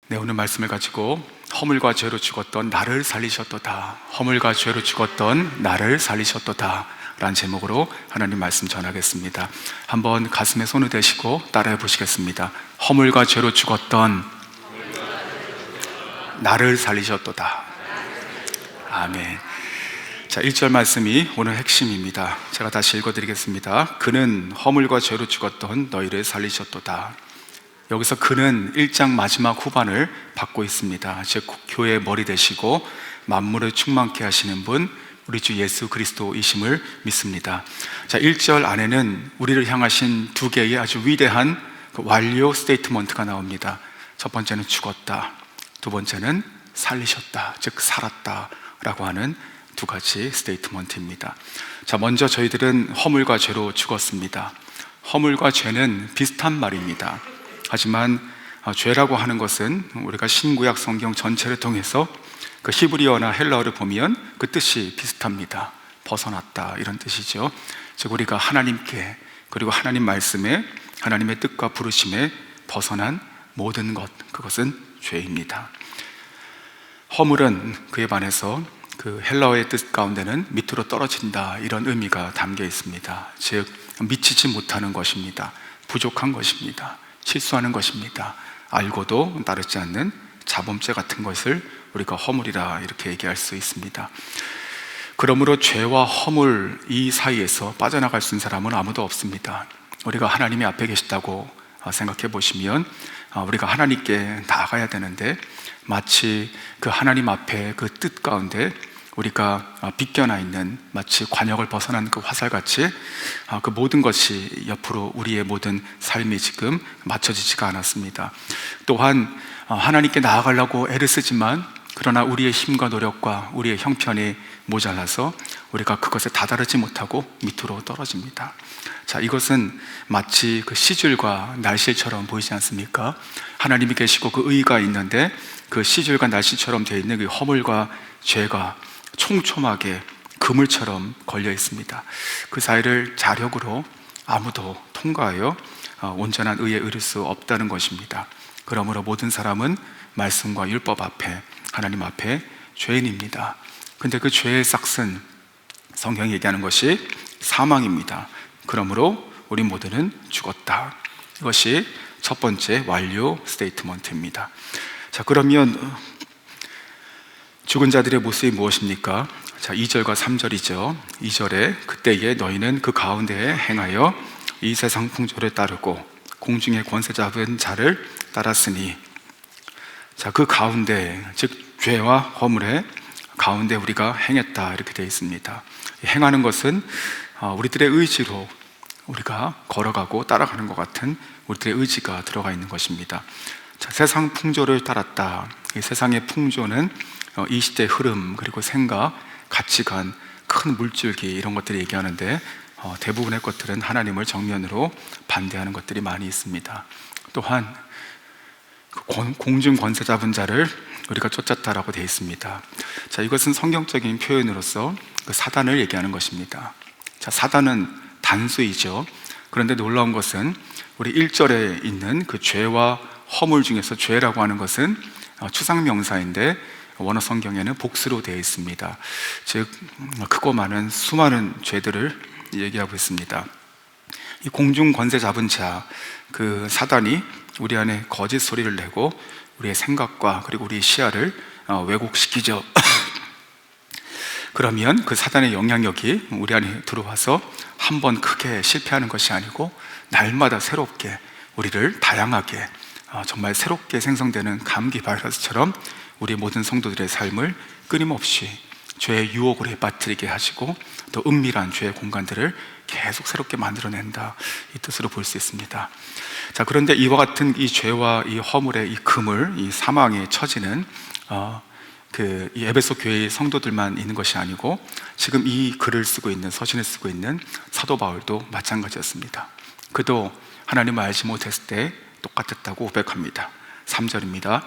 네, 오늘 말씀을 가지고 허물과 죄로 죽었던 나를 살리셨도다, 허물과 죄로 죽었던 나를 살리셨도다 라는 제목으로 하나님 말씀 전하겠습니다. 한번 가슴에 손을 대시고 따라해 보시겠습니다. 허물과 죄로 죽었던 나를 살리셨도다. 아멘. 자, 1절 말씀이 오늘 핵심입니다. 제가 다시 읽어드리겠습니다. 그는 허물과 죄로 죽었던 너희를 살리셨도다. 여기서 그는 1장 마지막 후반을 받고 있습니다. 즉 교회의 머리 되시고 만물을 충만케 하시는 분, 우리 주 예수 그리스도이심을 믿습니다. 자, 1절 안에는 우리를 향하신 두 개의 아주 위대한 완료 스테이트먼트가 나옵니다. 첫 번째는 죽었다, 두 번째는 살리셨다, 즉 살았다 라고 하는 두 가지 스테이트먼트입니다. 자, 먼저 저희들은 허물과 죄로 죽었습니다. 허물과 죄는 비슷한 말입니다. 하지만 죄라고 하는 것은 우리가 신구약 성경 전체를 통해서 그 히브리어나 헬라어를 보면 그 뜻이 비슷합니다. 벗어났다, 이런 뜻이죠. 즉 우리가 하나님께, 그리고 하나님 말씀에, 하나님의 뜻과 부르심에 벗어난 모든 것, 그것은 죄입니다. 허물은 그에 반해서 그 헬라어의 뜻 가운데는 밑으로 떨어진다, 이런 의미가 담겨 있습니다. 즉 미치지 못하는 것입니다. 부족한 것입니다. 실수하는 것입니다. 알고도 따르지 않는 자범죄 같은 것을 우리가 허물이라 이렇게 얘기할 수 있습니다. 그러므로 죄와 허물 이 사이에서 빠져나갈 수 있는 사람은 아무도 없습니다. 우리가 하나님이 앞에 계시다고 생각해 보시면 우리가 하나님께 나아가야 되는데, 마치 그 하나님 앞에 그 뜻 가운데 우리가 비껴나 있는 마치 관역을 벗어난 그 화살같이 그 모든 것이 옆으로 우리의 모든 삶이 지금 맞춰지지가 않았습니다. 또한 하나님께 나아가려고 애를 쓰지만 그러나 우리의 힘과 노력과 우리의 형편이 모자라서 우리가 그것에 다다르지 못하고 밑으로 떨어집니다. 자, 이것은 마치 그 시줄과 날실처럼 보이지 않습니까? 하나님이 계시고 그 의가 있는데 그 시줄과 날실처럼 되어 있는 그 허물과 죄가 촘촘하게 그물처럼 걸려 있습니다. 그 사이를 자력으로 아무도 통과하여 온전한 의에 이를 수 없다는 것입니다. 그러므로 모든 사람은 말씀과 율법 앞에, 하나님 앞에 죄인입니다. 근데 그 죄의 싹은 성경이 얘기하는 것이 사망입니다. 그러므로 우리 모두는 죽었다. 이것이 첫 번째 완료 스테이트먼트입니다. 자, 그러면 죽은 자들의 모습이 무엇입니까? 자, 2절과 3절이죠. 2절에 그때에 너희는 그 가운데에 행하여 이 세상 풍조를 따르고 공중의 권세 잡은 자를 따랐으니, 자, 그 가운데, 즉 죄와 허물의 가운데 우리가 행했다, 이렇게 되어 있습니다. 행하는 것은 우리들의 의지로 우리가 걸어가고 따라가는 것 같은 우리들의 의지가 들어가 있는 것입니다. 자, 세상 풍조를 따랐다. 이 세상의 풍조는 이 시대의 흐름, 그리고 생각, 가치관, 큰 물줄기, 이런 것들을 얘기하는데 대부분의 것들은 하나님을 정면으로 반대하는 것들이 많이 있습니다. 또한 공중 권세 잡은 자를 우리가 쫓았다라고 되어 있습니다. 자, 이것은 성경적인 표현으로서 그 사단을 얘기하는 것입니다. 자, 사단은 단수이죠. 그런데 놀라운 것은 우리 1절에 있는 그 죄와 허물 중에서 죄라고 하는 것은 추상명사인데 원어 성경에는 복수로 되어 있습니다. 즉 크고 많은 수많은 죄들을 얘기하고 있습니다. 이 공중 권세 잡은 자, 그 사단이 우리 안에 거짓 소리를 내고 우리의 생각과 그리고 우리의 시야를 왜곡시키죠. 그러면 그 사단의 영향력이 우리 안에 들어와서 한 번 크게 실패하는 것이 아니고 날마다 새롭게 우리를 다양하게 정말 새롭게 생성되는 감기 바이러스처럼 우리 모든 성도들의 삶을 끊임없이 죄의 유혹으로 빠뜨리게 하시고 또 은밀한 죄의 공간들을 계속 새롭게 만들어낸다, 이 뜻으로 볼 수 있습니다. 자, 그런데 이와 같은 이 죄와 이 허물의 이 그물, 이 사망의 처지는 이 에베소 교회의 성도들만 있는 것이 아니고 지금 이 글을 쓰고 있는, 서신을 쓰고 있는 사도 바울도 마찬가지였습니다. 그도 하나님을 알지 못했을 때 똑같았다고 고백합니다. 3절입니다.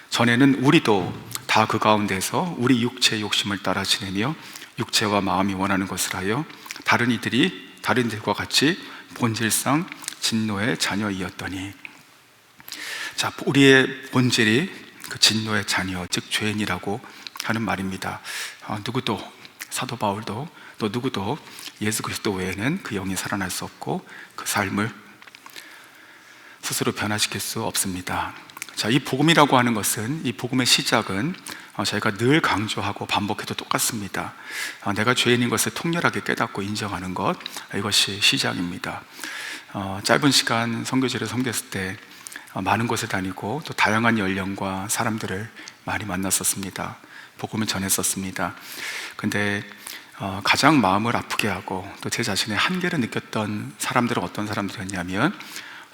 전에는 우리도 다 그 가운데서 우리 육체의 욕심을 따라 지내며 육체와 마음이 원하는 것을 하여 다른 이들과 같이 본질상 진노의 자녀이었더니, 자, 우리의 본질이 그 진노의 자녀, 즉 죄인이라고 하는 말입니다. 누구도, 사도 바울도 또 누구도 예수 그리스도 외에는 그 영이 살아날 수 없고 그 삶을 스스로 변화시킬 수 없습니다. 자, 이 복음이라고 하는 것은, 이 복음의 시작은 저희가 늘 강조하고 반복해도 똑같습니다. 내가 죄인인 것을 통렬하게 깨닫고 인정하는 것, 이것이 시작입니다. 짧은 시간 선교지를 섬겼을 때 많은 곳에 다니고 또 다양한 연령과 사람들을 많이 만났었습니다. 복음을 전했었습니다. 근데 가장 마음을 아프게 하고 또 제 자신의 한계를 느꼈던 사람들은 어떤 사람들이었냐면,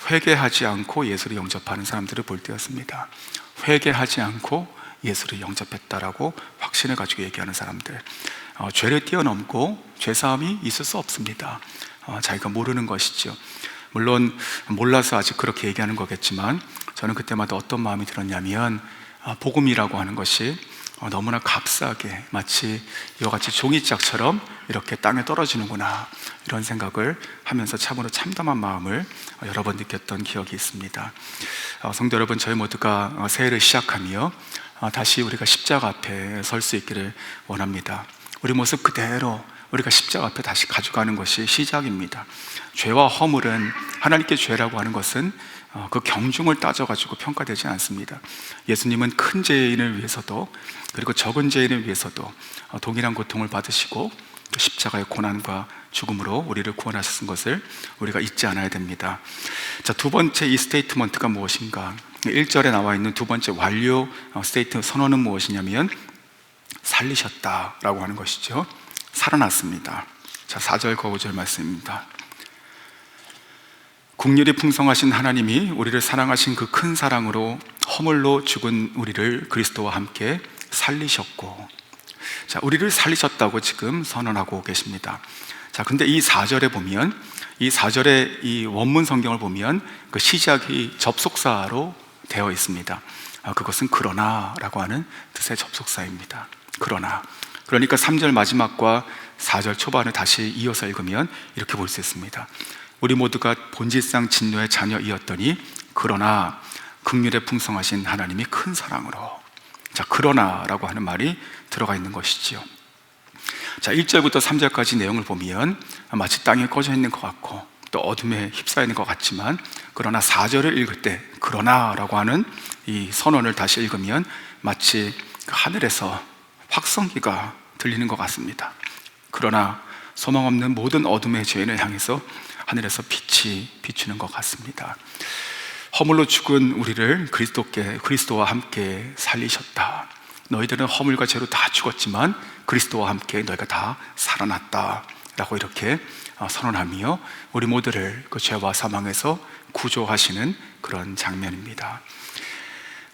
회개하지 않고 예수를 영접하는 사람들을 볼 때였습니다. 회개하지 않고 예수를 영접했다라고 확신을 가지고 얘기하는 사람들, 죄를 뛰어넘고 죄사함이 있을 수 없습니다. 자기가 모르는 것이죠. 물론 몰라서 아직 그렇게 얘기하는 거겠지만, 저는 그때마다 어떤 마음이 들었냐면, 복음이라고 하는 것이 너무나 값싸게 마치 이와 같이 종이짝처럼 이렇게 땅에 떨어지는구나, 이런 생각을 하면서 참으로 참담한 마음을 여러 번 느꼈던 기억이 있습니다. 성도 여러분, 저희 모두가 새해를 시작하며 다시 우리가 십자가 앞에 설 수 있기를 원합니다. 우리 모습 그대로 우리가 십자가 앞에 다시 가져가는 것이 시작입니다. 죄와 허물은, 하나님께 죄라고 하는 것은 그 경중을 따져가지고 평가되지 않습니다. 예수님은 큰 죄인을 위해서도 그리고 적은 죄인을 위해서도 동일한 고통을 받으시고 또 십자가의 고난과 죽음으로 우리를 구원하신 것을 우리가 잊지 않아야 됩니다. 자, 두 번째 이 스테이트먼트가 무엇인가? 1절에 나와 있는 두 번째 완료 스테이트 선언은 무엇이냐면, 살리셨다라고 하는 것이죠. 살아났습니다. 자, 4절 거구절 말씀입니다. 긍휼이 풍성하신 하나님이 우리를 사랑하신 그 큰 사랑으로 허물로 죽은 우리를 그리스도와 함께 살리셨고, 자, 우리를 살리셨다고 지금 선언하고 계십니다. 자, 근데 이 4절에 보면, 이 4절의 이 원문 성경을 보면 그 시작이 접속사로 되어 있습니다. 그것은 그러나라고 하는 뜻의 접속사입니다. 그러나. 그러니까 3절 마지막과 4절 초반을 다시 이어서 읽으면 이렇게 볼 수 있습니다. 우리 모두가 본질상 진노의 자녀이었더니 그러나 긍휼에 풍성하신 하나님이 큰 사랑으로. 자, 그러나라고 하는 말이 들어가 있는 것이지요. 자, 1절부터 3절까지 내용을 보면 마치 땅에 꺼져 있는 것 같고 또 어둠에 휩싸여 있는 것 같지만, 그러나 4절을 읽을 때 그러나라고 하는 이 선언을 다시 읽으면 마치 하늘에서 확성기가 들리는 것 같습니다. 그러나 소망 없는 모든 어둠의 죄인을 향해서 하늘에서 빛이 비추는 것 같습니다. 허물로 죽은 우리를 그리스도와 함께 살리셨다. 너희들은 허물과 죄로 다 죽었지만 그리스도와 함께 너희가 다 살아났다 라고 이렇게 선언하며 우리 모두를 그 죄와 사망에서 구조하시는 그런 장면입니다.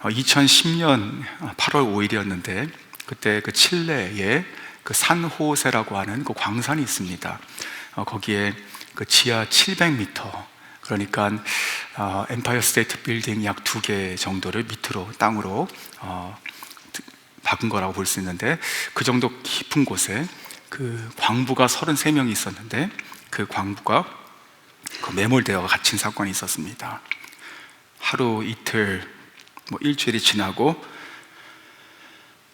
2010년 8월 5일이었는데 그때 그 칠레에 그 산호세라고 하는 그 광산이 있습니다. 거기에 그 지하 700m, 그러니까 엠파이어 스테이트 빌딩 약 2개 정도를 밑으로 땅으로 박은 거라고 볼 수 있는데, 그 정도 깊은 곳에 그 광부가 33명이 있었는데 그 광부가 그 매몰되어 갇힌 사건이 있었습니다. 하루 이틀 일주일이 지나고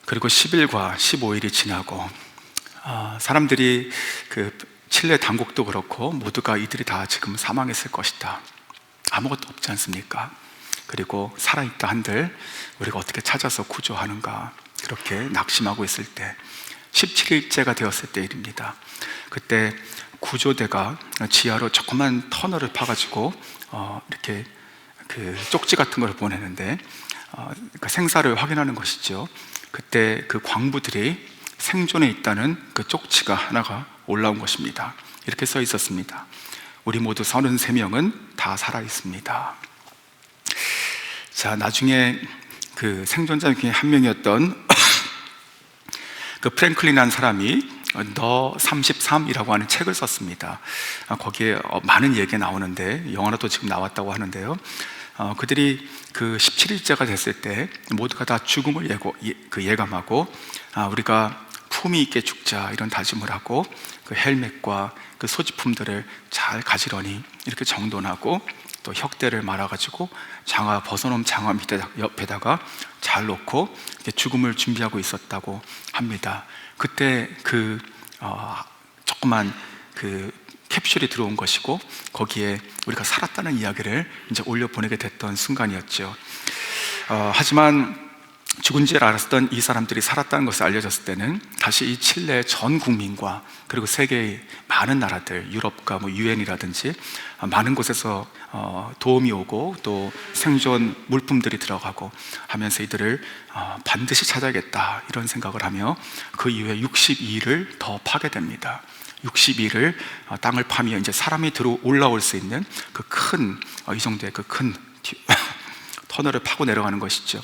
그리고 10일과 15일이 지나고 사람들이 그 칠레 당국도 그렇고 모두가 이들이 다 지금 사망했을 것이다, 아무것도 없지 않습니까? 그리고 살아있다 한들 우리가 어떻게 찾아서 구조하는가, 그렇게 낙심하고 있을 때 17일째가 되었을 때 일입니다. 그때 구조대가 지하로 조그만 터널을 파가지고 이렇게 그 쪽지 같은 걸 보내는데 그 생사를 확인하는 것이죠. 그때 그 광부들이 생존해 있다는 그 쪽지가 하나가 올라온 것입니다. 이렇게 써 있었습니다. 우리 모두 33명은 다 살아 있습니다. 자, 나중에 그 생존자 중에 한 명이었던 그 프랭클린이라는 사람이 너 33이라고 하는 책을 썼습니다. 거기에 많은 얘기가 나오는데 영화로도 지금 나왔다고 하는데요. 그들이 그 17일째가 됐을 때 모두가 다 죽음을 예감하고 우리가 품위 있게 죽자, 이런 다짐을 하고 그 헬멧과 그 소지품들을 잘 가지런히 이렇게 정돈하고 또 혁대를 말아가지고 장화 벗어놓은 장화 밑에 옆에다가 잘 놓고 이제 죽음을 준비하고 있었다고 합니다. 그때 조그만 캡슐이 들어온 것이고 거기에 우리가 살았다는 이야기를 이제 올려 보내게 됐던 순간이었죠. 하지만 죽은 줄 알았던 이 사람들이 살았다는 것을 알려졌을 때는 다시 이 칠레 전 국민과 그리고 세계의 많은 나라들, 유럽과 유엔이라든지 많은 곳에서 도움이 오고 또 생존 물품들이 들어가고 하면서 이들을 반드시 찾아야겠다 이런 생각을 하며 그 이후에 62일을 더 파게 됩니다. 62일을 땅을 파며 이제 사람이 올라올 수 있는 그 큰 이 정도의 그 큰 터널을 파고 내려가는 것이죠.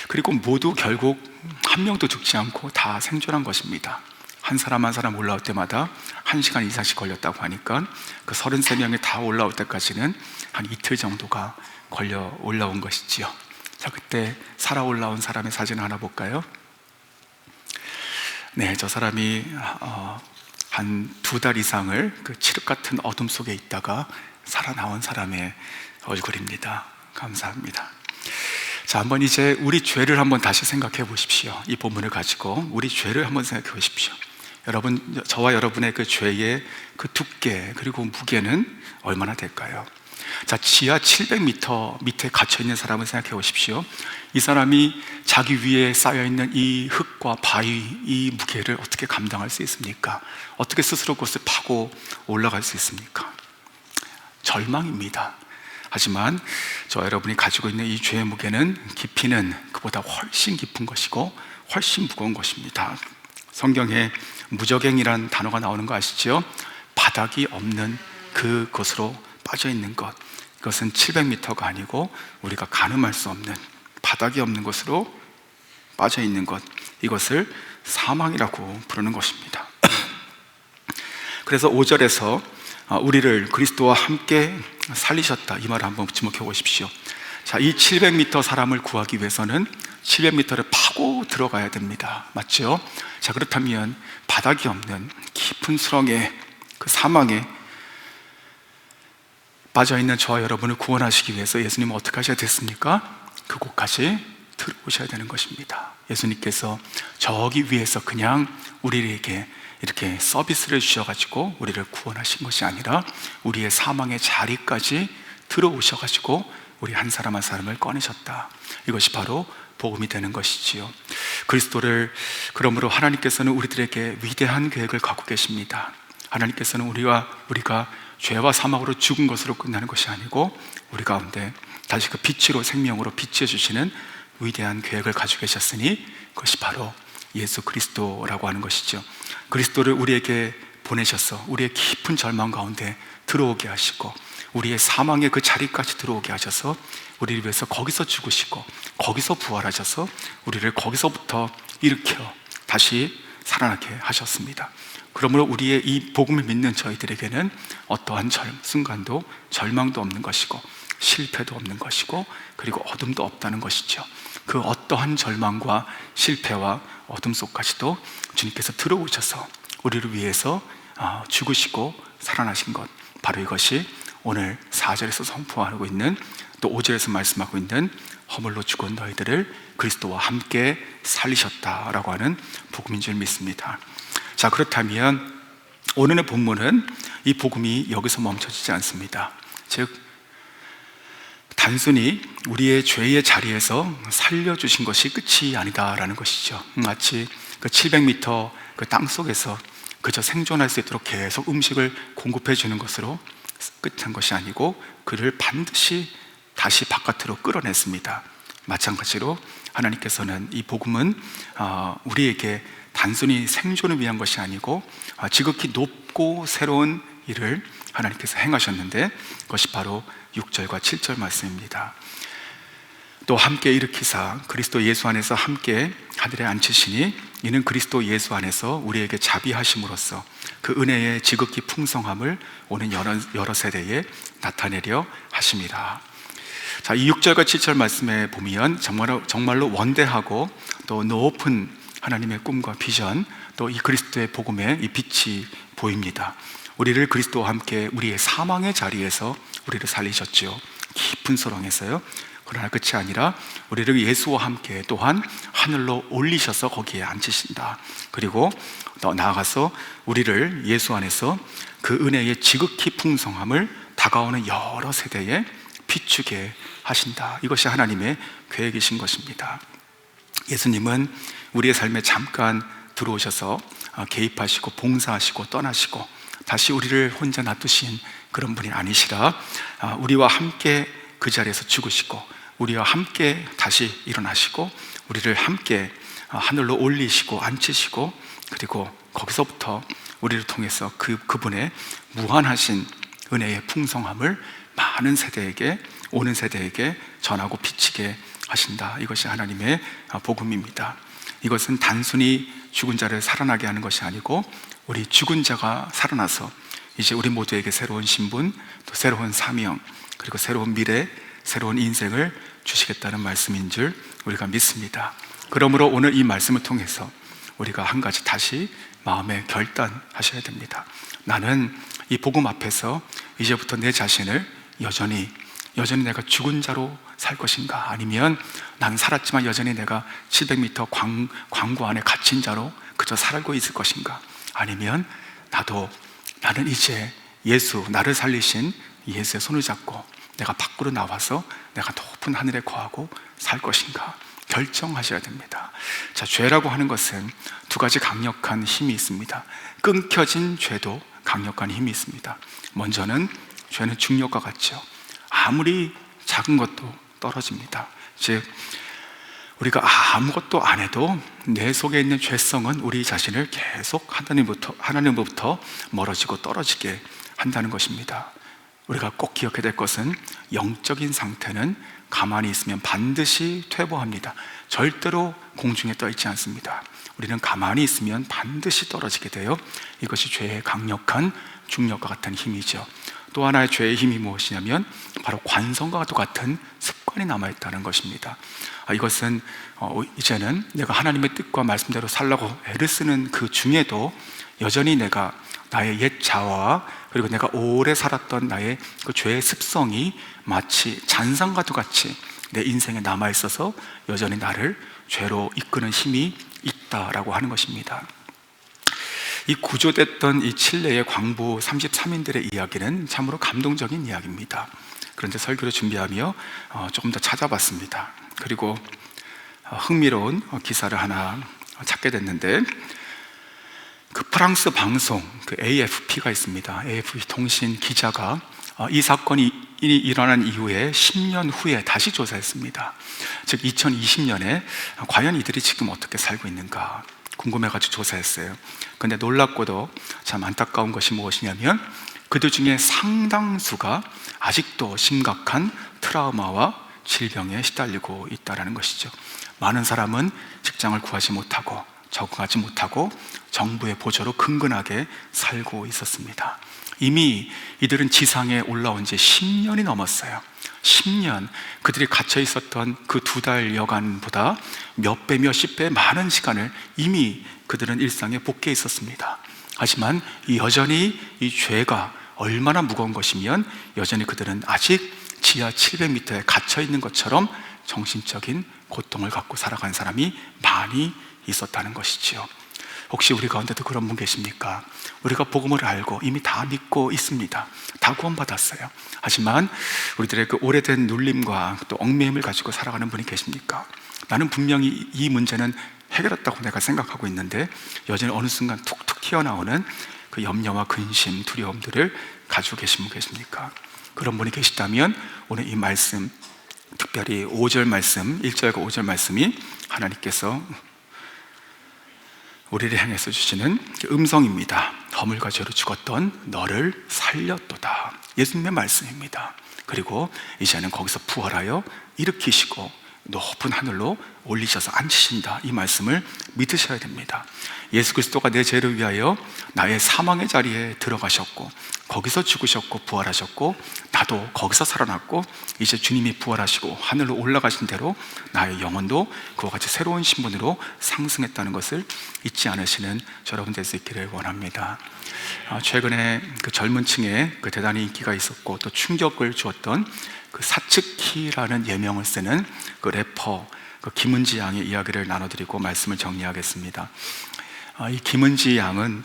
그리고 모두 결국 한 명도 죽지 않고 다 생존한 것입니다. 한 사람 한 사람 올라올 때마다 1시간 이상씩 걸렸다고 하니까 그 33명이 다 올라올 때까지는 한 이틀 정도가 걸려 올라온 것이지요. 자, 그때 살아 올라온 사람의 사진 하나 볼까요? 네, 저 사람이 한 2달 이상을 그 칠흑 같은 어둠 속에 있다가 살아나온 사람의 얼굴입니다. 감사합니다. 자, 한번 이제 우리 죄를 한번 다시 생각해 보십시오. 이 본문을 가지고 우리 죄를 한번 생각해 보십시오. 여러분, 저와 여러분의 그 죄의 그 두께 그리고 무게는 얼마나 될까요? 자, 지하 700m 밑에 갇혀 있는 사람을 생각해 보십시오. 이 사람이 자기 위에 쌓여 있는 이 흙과 바위, 이 무게를 어떻게 감당할 수 있습니까? 어떻게 스스로 그것을 파고 올라갈 수 있습니까? 절망입니다. 하지만 저 여러분이 가지고 있는 이 죄의 무게는 깊이는 그보다 훨씬 깊은 것이고 훨씬 무거운 것입니다. 성경에 무저갱이란 단어가 나오는 거 아시죠? 바닥이 없는 그곳으로 빠져 있는 것, 이것은 700m가 아니고 우리가 가늠할 수 없는 바닥이 없는 곳으로 빠져 있는 것, 이것을 사망이라고 부르는 것입니다. 그래서 5절에서 우리를 그리스도와 함께 살리셨다, 이 말을 한번 지목해 보십시오. 자, 이 700m 사람을 구하기 위해서는 700m를 파고 들어가야 됩니다. 맞죠? 자, 그렇다면 바닥이 없는 깊은 수렁에, 그 사망에 빠져있는 저와 여러분을 구원하시기 위해서 예수님은 어떻게 하셔야 됐습니까? 그곳까지 들어오셔야 되는 것입니다. 예수님께서 저기 위에서 그냥 우리에게 이렇게 서비스를 주셔가지고 우리를 구원하신 것이 아니라 우리의 사망의 자리까지 들어오셔가지고 우리 한 사람 한 사람을 꺼내셨다. 이것이 바로 복음이 되는 것이지요. 그리스도를, 그러므로 하나님께서는 우리들에게 위대한 계획을 갖고 계십니다. 하나님께서는 우리가 죄와 사망으로 죽은 것으로 끝나는 것이 아니고 우리 가운데 다시 그 빛으로, 생명으로 비추어 주시는 위대한 계획을 가지고 계셨으니 그것이 바로 예수 그리스도라고 하는 것이죠. 그리스도를 우리에게 보내셔서 우리의 깊은 절망 가운데 들어오게 하시고 우리의 사망의 그 자리까지 들어오게 하셔서 우리를 위해서 거기서 죽으시고 거기서 부활하셔서 우리를 거기서부터 일으켜 다시 살아나게 하셨습니다. 그러므로 우리의 이 복음을 믿는 저희들에게는 어떠한 순간도 절망도 없는 것이고 실패도 없는 것이고 그리고 어둠도 없다는 것이죠. 그 어떠한 절망과 실패와 어둠 속까지도 주님께서 들어오셔서 우리를 위해서 죽으시고 살아나신 것, 바로 이것이 오늘 4절에서 선포하고 있는, 또 5절에서 말씀하고 있는 허물로 죽은 너희들을 그리스도와 함께 살리셨다라고 하는 복음인 줄 믿습니다. 자, 그렇다면 오늘의 본문은 이 복음이 여기서 멈춰지지 않습니다. 즉 단순히 우리의 죄의 자리에서 살려주신 것이 끝이 아니다라는 것이죠. 마치 그 700m 그 땅 속에서 그저 생존할 수 있도록 계속 음식을 공급해 주는 것으로 끝한 것이 아니고 그를 반드시 다시 바깥으로 끌어냈습니다. 마찬가지로 하나님께서는 이 복음은 우리에게 단순히 생존을 위한 것이 아니고 지극히 높고 새로운 일을 하나님께서 행하셨는데 그것이 바로 6절과 7절 말씀입니다. 또 함께 일으키사 그리스도 예수 안에서 함께 하늘에 앉히시니 이는 그리스도 예수 안에서 우리에게 자비하심으로써 그 은혜의 지극히 풍성함을 오는 여러 세대에 나타내려 하심이라. 자, 이 6절과 7절 말씀에 보면 정말로 원대하고 또 높은 하나님의 꿈과 비전, 또 이 그리스도의 복음의 이 빛이 보입니다. 우리를 그리스도와 함께 우리의 사망의 자리에서 우리를 살리셨지요. 깊은 소렁에서요. 그러나 끝이 아니라 우리를 예수와 함께 또한 하늘로 올리셔서 거기에 앉히신다. 그리고 더 나아가서 우리를 예수 안에서 그 은혜의 지극히 풍성함을 다가오는 여러 세대에 비추게 하신다. 이것이 하나님의 계획이신 것입니다. 예수님은 우리의 삶에 잠깐 들어오셔서 개입하시고 봉사하시고 떠나시고 다시 우리를 혼자 놔두신 그런 분이 아니시라 우리와 함께 그 자리에서 죽으시고 우리와 함께 다시 일어나시고 우리를 함께 하늘로 올리시고 앉히시고 그리고 거기서부터 우리를 통해서 그분의 무한하신 은혜의 풍성함을 많은 세대에게, 오는 세대에게 전하고 비치게 하신다. 이것이 하나님의 복음입니다. 이것은 단순히 죽은 자를 살아나게 하는 것이 아니고 우리 죽은 자가 살아나서 이제 우리 모두에게 새로운 신분, 또 새로운 사명, 그리고 새로운 미래, 새로운 인생을 주시겠다는 말씀인 줄 우리가 믿습니다. 그러므로 오늘 이 말씀을 통해서 우리가 한 가지 다시 마음에 결단하셔야 됩니다. 나는 이 복음 앞에서 이제부터 내 자신을 여전히 내가 죽은 자로 살 것인가, 아니면 나는 살았지만 여전히 내가 700m 광구 안에 갇힌 자로 그저 살고 있을 것인가, 아니면 나는 이제 나를 살리신 예수의 손을 잡고 내가 밖으로 나와서 내가 높은 하늘에 거하고 살 것인가 결정하셔야 됩니다. 자, 죄라고 하는 것은 두 가지 강력한 힘이 있습니다. 끊겨진 죄도 강력한 힘이 있습니다. 먼저는 죄는 중력과 같죠. 아무리 작은 것도 떨어집니다. 즉 우리가 아무것도 안 해도 내 속에 있는 죄성은 우리 자신을 계속 하나님으로부터 멀어지고 떨어지게 한다는 것입니다. 우리가 꼭 기억해야 될 것은 영적인 상태는 가만히 있으면 반드시 퇴보합니다. 절대로 공중에 떠 있지 않습니다. 우리는 가만히 있으면 반드시 떨어지게 돼요. 이것이 죄의 강력한 중력과 같은 힘이죠. 또 하나의 죄의 힘이 무엇이냐면 바로 관성과 같은 습관이 남아있다는 것입니다. 이것은 이제는 내가 하나님의 뜻과 말씀대로 살라고 애를 쓰는 그 중에도 여전히 내가 나의 옛 자아와 그리고 내가 오래 살았던 나의 그 죄의 습성이 마치 잔상과도 같이 내 인생에 남아있어서 여전히 나를 죄로 이끄는 힘이 있다라고 하는 것입니다. 이 구조됐던 이 칠레의 광부 33인들의 이야기는 참으로 감동적인 이야기입니다. 그런데 설교를 준비하며 조금 더 찾아봤습니다. 그리고 흥미로운 기사를 하나 찾게 됐는데, 그 프랑스 방송 그 AFP가 있습니다. AFP 통신 기자가 이 사건이 일어난 이후에 10년 후에 다시 조사했습니다. 즉 2020년에 과연 이들이 지금 어떻게 살고 있는가 궁금해가지고 조사했어요. 그런데 놀랍고도 참 안타까운 것이 무엇이냐면 그들 중에 상당수가 아직도 심각한 트라우마와 질병에 시달리고 있다는 것이죠. 많은 사람은 직장을 구하지 못하고 적응하지 못하고 정부의 보조로 근근하게 살고 있었습니다. 이미 이들은 지상에 올라온 지 10년이 넘었어요. 10년, 그들이 갇혀 있었던 그 2달여간보다 몇 배, 몇십 배 많은 시간을 이미 그들은 일상에 복귀해 있었습니다. 하지만 여전히 이 죄가 얼마나 무거운 것이면 여전히 그들은 아직 지하 700m에 갇혀 있는 것처럼 정신적인 고통을 갖고 살아간 사람이 많이 있었다는 것이지요. 혹시 우리 가운데도 그런 분 계십니까? 우리가 복음을 알고 이미 다 믿고 있습니다. 다 구원받았어요. 하지만 우리들의 그 오래된 눌림과 또 얽매임을 가지고 살아가는 분이 계십니까? 나는 분명히 이 문제는 해결했다고 내가 생각하고 있는데 여전히 어느 순간 툭툭 튀어나오는 그 염려와 근심, 두려움들을 가지고 계신 분 계십니까? 그런 분이 계시다면 오늘 이 말씀, 특별히 5절 말씀, 1절과 5절 말씀이 하나님께서 우리를 향해서 주시는 음성입니다. 허물과 죄로 죽었던 너를 살렸도다. 예수님의 말씀입니다. 그리고 이제는 거기서 부활하여 일으키시고 높은 하늘로 올리셔서 앉히신다. 이 말씀을 믿으셔야 됩니다. 예수 그리스도가 내 죄를 위하여 나의 사망의 자리에 들어가셨고 거기서 죽으셨고 부활하셨고 나도 거기서 살아났고 이제 주님이 부활하시고 하늘로 올라가신 대로 나의 영혼도 그와 같이 새로운 신분으로 상승했다는 것을 잊지 않으시는 여러분 될 수 있기를 원합니다. 최근에 그 젊은 층에 그 대단히 인기가 있었고 또 충격을 주었던 그 사츠키라는 예명을 쓰는 그 래퍼 그 김은지 양의 이야기를 나눠드리고 말씀을 정리하겠습니다. 이 김은지 양은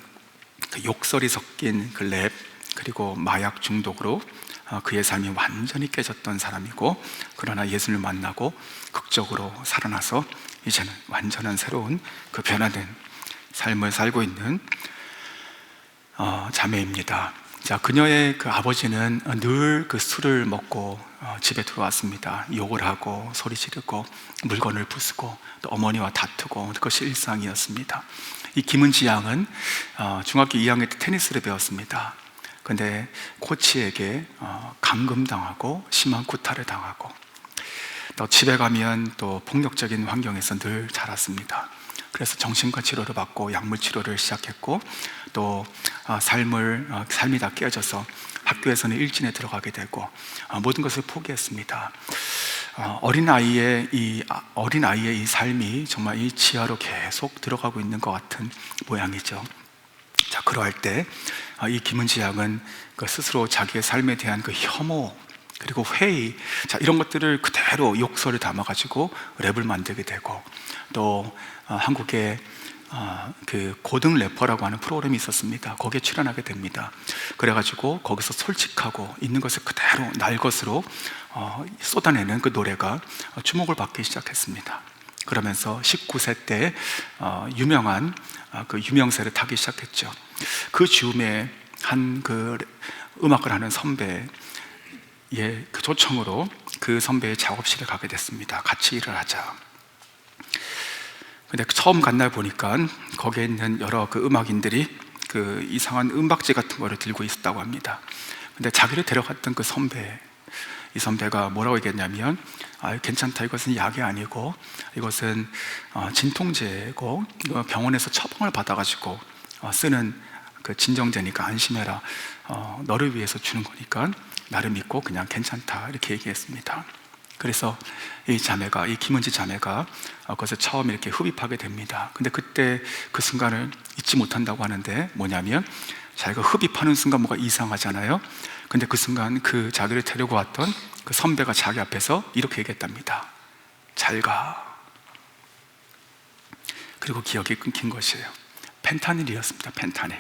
그 욕설이 섞인 그 랩 그리고 마약 중독으로 그의 삶이 완전히 깨졌던 사람이고, 그러나 예수를 만나고 극적으로 살아나서 이제는 완전한 새로운 그 변화된 삶을 살고 있는 자매입니다. 자, 그녀의 그 아버지는 늘 그 술을 먹고 집에 들어왔습니다. 욕을 하고 소리 지르고 물건을 부수고 또 어머니와 다투고 그것이 일상이었습니다. 이 김은지 양은 중학교 2학년 때 테니스를 배웠습니다. 근데 코치에게 감금당하고 심한 구타를 당하고 또 집에 가면 또 폭력적인 환경에서 늘 자랐습니다. 그래서 정신과 치료를 받고 약물 치료를 시작했고 또 삶이 다 깨어져서 학교에서는 일진에 들어가게 되고 모든 것을 포기했습니다. 어린아이의 이 삶이 정말 이 지하로 계속 들어가고 있는 것 같은 모양이죠. 자, 그러할 때 이 김은지 양은 그 스스로 자기의 삶에 대한 그 혐오 그리고 회의, 자, 이런 것들을 그대로 욕설을 담아가지고 랩을 만들게 되고 또 한국에 그 고등 래퍼라고 하는 프로그램이 있었습니다. 거기에 출연하게 됩니다. 그래가지고 거기서 솔직하고 있는 것을 그대로 날 것으로 쏟아내는 그 노래가 주목을 받기 시작했습니다. 그러면서 19세 때 유명한 그 유명세를 타기 시작했죠. 그 즈음에 한 그 음악을 하는 선배의 그 초청으로 그 선배의 작업실에 가게 됐습니다. 같이 일을 하자. 근데 처음 간 날 보니까 거기에 있는 여러 그 음악인들이 그 이상한 음박지 같은 거를 들고 있었다고 합니다. 근데 자기를 데려갔던 그 이 선배가 뭐라고 얘기했냐면 괜찮다, 이것은 약이 아니고 이것은 진통제고 병원에서 처방을 받아가지고 쓰는 그 진정제니까 안심해라, 너를 위해서 주는 거니까 나를 믿고 그냥 괜찮다, 이렇게 얘기했습니다. 그래서 이 김은지 자매가 그것을 처음 이렇게 흡입하게 됩니다. 근데 그때 그 순간을 잊지 못한다고 하는데 뭐냐면 자기가 흡입하는 순간 뭐가 이상하잖아요. 근데 그 순간 그 자기를 데리고 왔던 그 선배가 자기 앞에서 이렇게 얘기했답니다. 잘 가. 그리고 기억이 끊긴 것이에요. 펜타닐이었습니다. 펜타닐.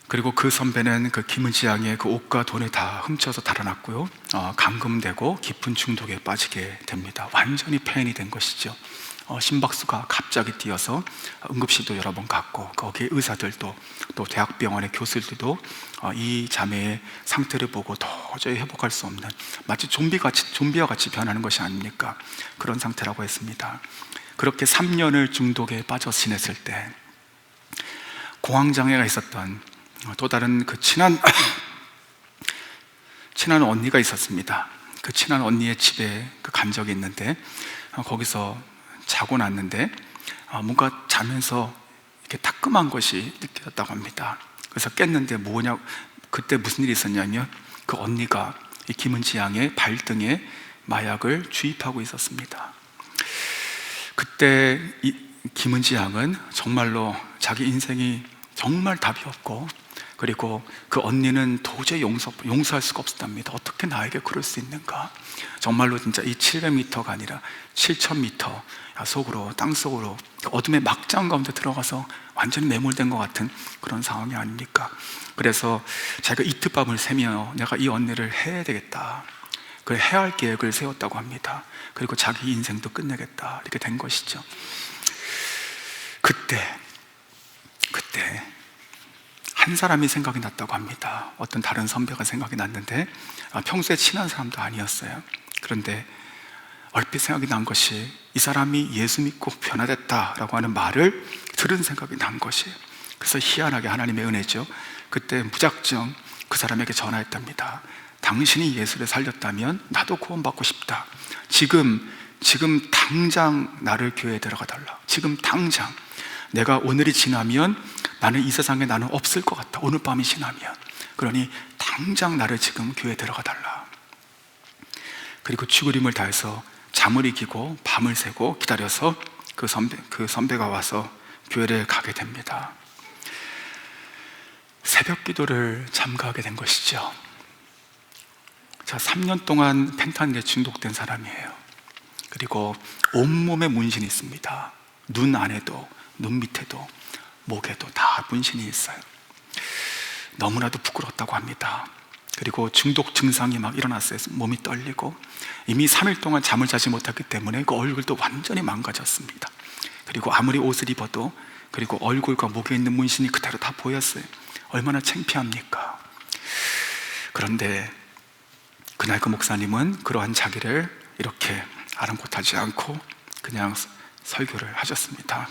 그리고 그 선배는 그 김은지 양의 그 옷과 돈을 다 훔쳐서 달아났고요. 감금되고 깊은 중독에 빠지게 됩니다. 완전히 폐인이 된 것이죠. 심박수가 갑자기 뛰어서 응급실도 여러 번 갔고 거기에 의사들도 또 대학병원의 교수들도 이 자매의 상태를 보고 도저히 회복할 수 없는, 마치 좀비와 같이 변하는 것이 아닙니까? 그런 상태라고 했습니다. 그렇게 3년을 중독에 빠져 지냈을 때 공황장애가 있었던 또 다른 그 친한 언니가 있었습니다. 그 친한 언니의 집에 간 적이 있는데 거기서 자고 났는데 뭔가 자면서 이렇게 따끔한 것이 느껴졌다고 합니다. 그래서 깼는데 그때 무슨 일이 있었냐면 그 언니가 이 김은지 양의 발등에 마약을 주입하고 있었습니다. 그때 이 김은지 양은 정말로 자기 인생이 정말 답이 없고, 그리고 그 언니는 도저히 용서할 수가 없었답니다. 어떻게 나에게 그럴 수 있는가? 정말로 진짜 이 700m가 아니라 7000m 속으로, 땅속으로 어둠의 막장 가운데 들어가서 완전히 매몰된 것 같은 그런 상황이 아닙니까? 그래서 자기가 이틀밤을 새며 내가 이 언니를 해야 되겠다, 그 해야 할 계획을 세웠다고 합니다. 그리고 자기 인생도 끝내겠다, 이렇게 된 것이죠. 그때 한 사람이 생각이 났다고 합니다. 어떤 다른 선배가 생각이 났는데 평소에 친한 사람도 아니었어요. 그런데 얼핏 생각이 난 것이 이 사람이 예수 믿고 변화됐다라고 하는 말을 들은 생각이 난 것이에요. 그래서 희한하게 하나님의 은혜죠. 그때 무작정 그 사람에게 전화했답니다. 당신이 예수를 살렸다면 나도 구원받고 싶다. 지금 당장 나를 교회에 데려가 달라. 지금 당장. 내가 오늘이 지나면 나는 이 세상에 나는 없을 것 같다, 오늘 밤이 지나면. 그러니 당장 나를 지금 교회에 데려가 달라. 그리고 죽으림을 다해서 잠을 이기고 밤을 새고 기다려서 그 선배가 와서 교회를 가게 됩니다. 새벽 기도를 참가하게 된 것이죠. 자, 3년 동안 펜타닐에 중독된 사람이에요. 그리고 온몸에 문신이 있습니다. 눈 안에도, 눈 밑에도, 목에도 다 문신이 있어요. 너무나도 부끄럽다고 합니다. 그리고 중독 증상이 막 일어났어요. 몸이 떨리고, 이미 3일 동안 잠을 자지 못했기 때문에 그 얼굴도 완전히 망가졌습니다. 그리고 아무리 옷을 입어도, 그리고 얼굴과 목에 있는 문신이 그대로 다 보였어요. 얼마나 창피합니까? 그런데 그날 그 목사님은 그러한 자기를 이렇게 아랑곳하지 않고 그냥 설교를 하셨습니다.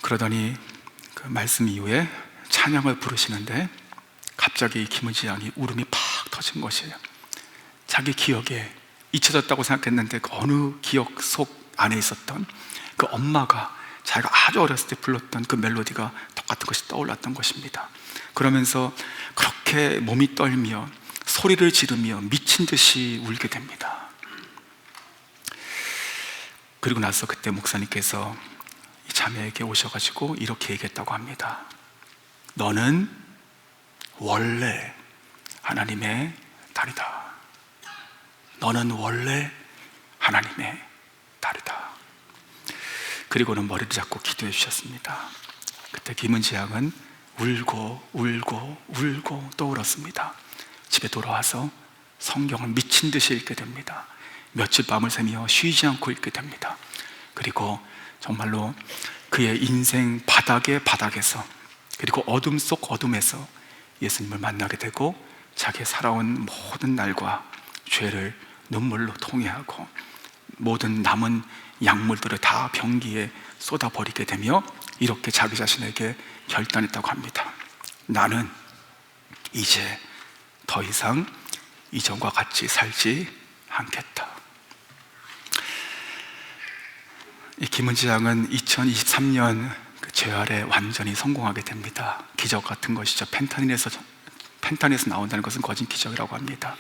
그러더니 그 말씀 이후에 찬양을 부르시는데 갑자기 김은지 양이 울음이 팍 터진 것이에요. 자기 기억에 잊혀졌다고 생각했는데 그 어느 기억 속 안에 있었던 그 엄마가 자기가 아주 어렸을 때 불렀던 그 멜로디가 똑같은 것이 떠올랐던 것입니다. 그러면서 그렇게 몸이 떨며 소리를 지르며 미친 듯이 울게 됩니다. 그리고 나서 그때 목사님께서 이 자매에게 오셔가지고 이렇게 얘기했다고 합니다. 너는 원래 하나님의 딸이다. 너는 원래 하나님의 딸이다. 그리고는 머리를 잡고 기도해 주셨습니다. 그때 김은지 양은 울고 또 울었습니다. 집에 돌아와서 성경을 미친 듯이 읽게 됩니다. 며칠 밤을 새며 쉬지 않고 읽게 됩니다. 그리고 정말로 그의 인생 바닥에서, 그리고 어둠 속 어둠에서 예수님을 만나게 되고 자기의 살아온 모든 날과 죄를 눈물로 통회하고 모든 남은 약물들을 다 변기에 쏟아버리게 되며 이렇게 자기 자신에게 결단했다고 합니다. 나는 이제 더 이상 이전과 같이 살지 않겠다. 이 김은지 양은 2023년 그 재활에 완전히 성공하게 됩니다. 기적 같은 것이죠. 펜타닐에서 나온다는 것은 거진 기적이라고 합니다.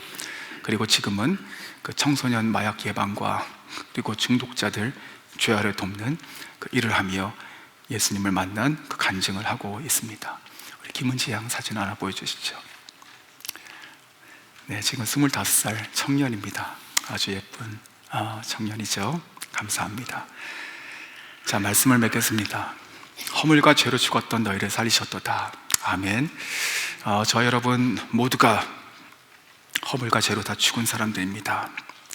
그리고 지금은 그 청소년 마약 예방과 그리고 중독자들 죄화를 돕는 그 일을 하며 예수님을 만난 그 간증을 하고 있습니다. 우리 김은지 양 사진 하나 보여주시죠. 네, 지금 25살 청년입니다. 아주 예쁜 청년이죠. 감사합니다. 자, 말씀을 맺겠습니다. 허물과 죄로 죽었던 너희를 살리셨도다. 아멘. 저 여러분 모두가 허물과 죄로 다 죽은 사람들입니다.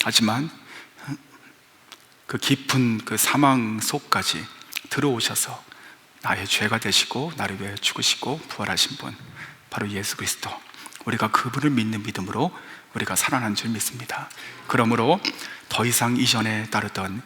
하지만 그 깊은 그 사망 속까지 들어오셔서 나의 죄가 되시고 나를 위해 죽으시고 부활하신 분, 바로 예수 그리스도. 우리가 그분을 믿는 믿음으로 우리가 살아난 줄 믿습니다. 그러므로 더 이상 이전에 따르던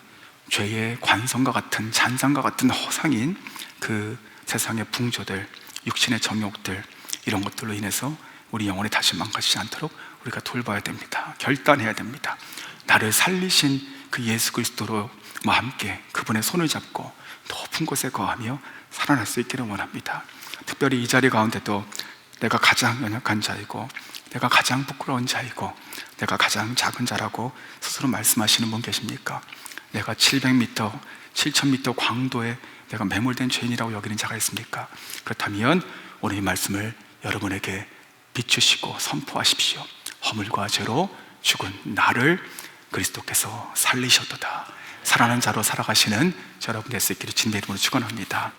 죄의 관성과 같은 잔상과 같은 허상인 그 세상의 풍조들, 육신의 정욕들, 이런 것들로 인해서 우리 영혼이 다시 망가지지 않도록 우리가 돌봐야 됩니다. 결단해야 됩니다. 나를 살리신 그 예수 그리스도로 함께 그분의 손을 잡고 높은 곳에 거하며 살아날 수 있기를 원합니다. 특별히 이 자리 가운데도 내가 가장 연약한 자이고 내가 가장 부끄러운 자이고 내가 가장 작은 자라고 스스로 말씀하시는 분 계십니까? 내가 700m, 7000m 광도에 내가 매몰된 죄인이라고 여기는 자가 있습니까? 그렇다면 오늘 이 말씀을 여러분에게 비추시고 선포하십시오. 허물과 죄로 죽은 나를 그리스도께서 살리셨도다. 살아난 자로 살아가시는 여러분 될 수 있기를 주님의 이름으로 축원합니다.